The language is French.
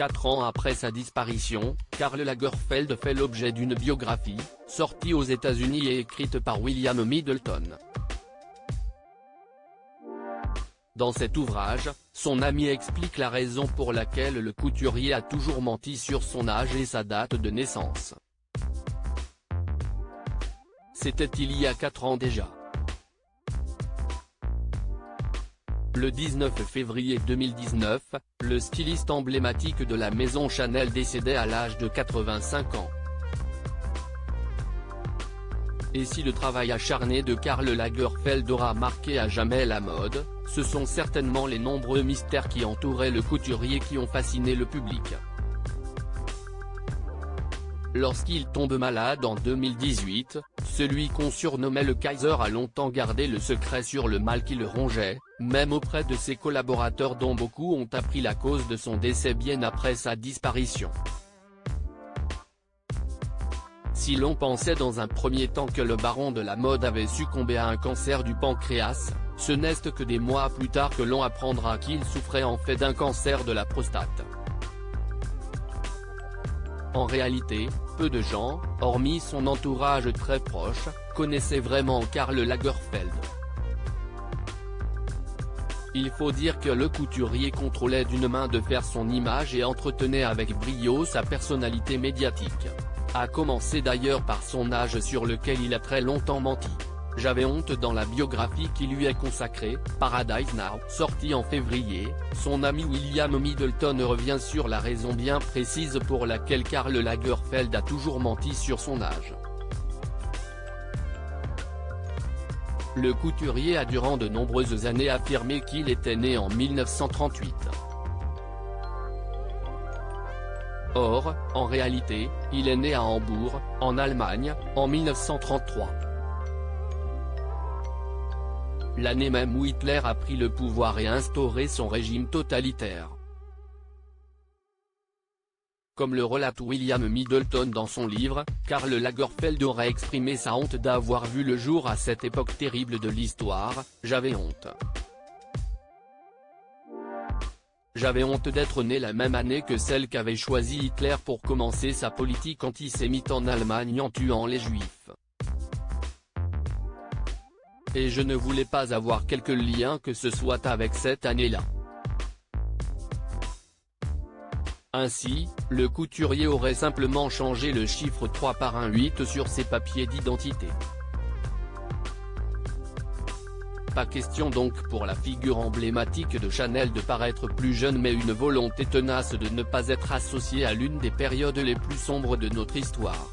4 ans après sa disparition, Karl Lagerfeld fait l'objet d'une biographie, sortie aux États-Unis et écrite par William Middleton. Dans cet ouvrage, son ami explique la raison pour laquelle le couturier a toujours menti sur son âge et sa date de naissance. C'était il y a 4 ans déjà. Le 19 février 2019, le styliste emblématique de la maison Chanel décédait à l'âge de 85 ans. Et si le travail acharné de Karl Lagerfeld aura marqué à jamais la mode, ce sont certainement les nombreux mystères qui entouraient le couturier qui ont fasciné le public. Lorsqu'il tombe malade en 2018, celui qu'on surnommait le Kaiser a longtemps gardé le secret sur le mal qui le rongeait, même auprès de ses collaborateurs dont beaucoup ont appris la cause de son décès bien après sa disparition. Si l'on pensait dans un premier temps que le baron de la mode avait succombé à un cancer du pancréas, ce n'est que des mois plus tard que l'on apprendra qu'il souffrait en fait d'un cancer de la prostate. En réalité, peu de gens, hormis son entourage très proche, connaissaient vraiment Karl Lagerfeld. Il faut dire que le couturier contrôlait d'une main de fer son image et entretenait avec brio sa personnalité médiatique. A commencer d'ailleurs par son âge sur lequel il a très longtemps menti. J'avais honte dans la biographie qui lui est consacrée, Paradise Now, sortie en février, son ami William Middleton revient sur la raison bien précise pour laquelle Karl Lagerfeld a toujours menti sur son âge. Le couturier a durant de nombreuses années affirmé qu'il était né en 1938. Or, en réalité, il est né à Hambourg, en Allemagne, en 1933. L'année même où Hitler a pris le pouvoir et instauré son régime totalitaire. Comme le relate William Middleton dans son livre, Karl Lagerfeld aurait exprimé sa honte d'avoir vu le jour à cette époque terrible de l'histoire. J'avais honte. J'avais honte d'être né la même année que celle qu'avait choisi Hitler pour commencer sa politique antisémite en Allemagne en tuant les Juifs. Et je ne voulais pas avoir quelque lien que ce soit avec cette année-là. Ainsi, le couturier aurait simplement changé le chiffre 3 par un 8 sur ses papiers d'identité. Pas question donc pour la figure emblématique de Chanel de paraître plus jeune, mais une volonté tenace de ne pas être associé à l'une des périodes les plus sombres de notre histoire.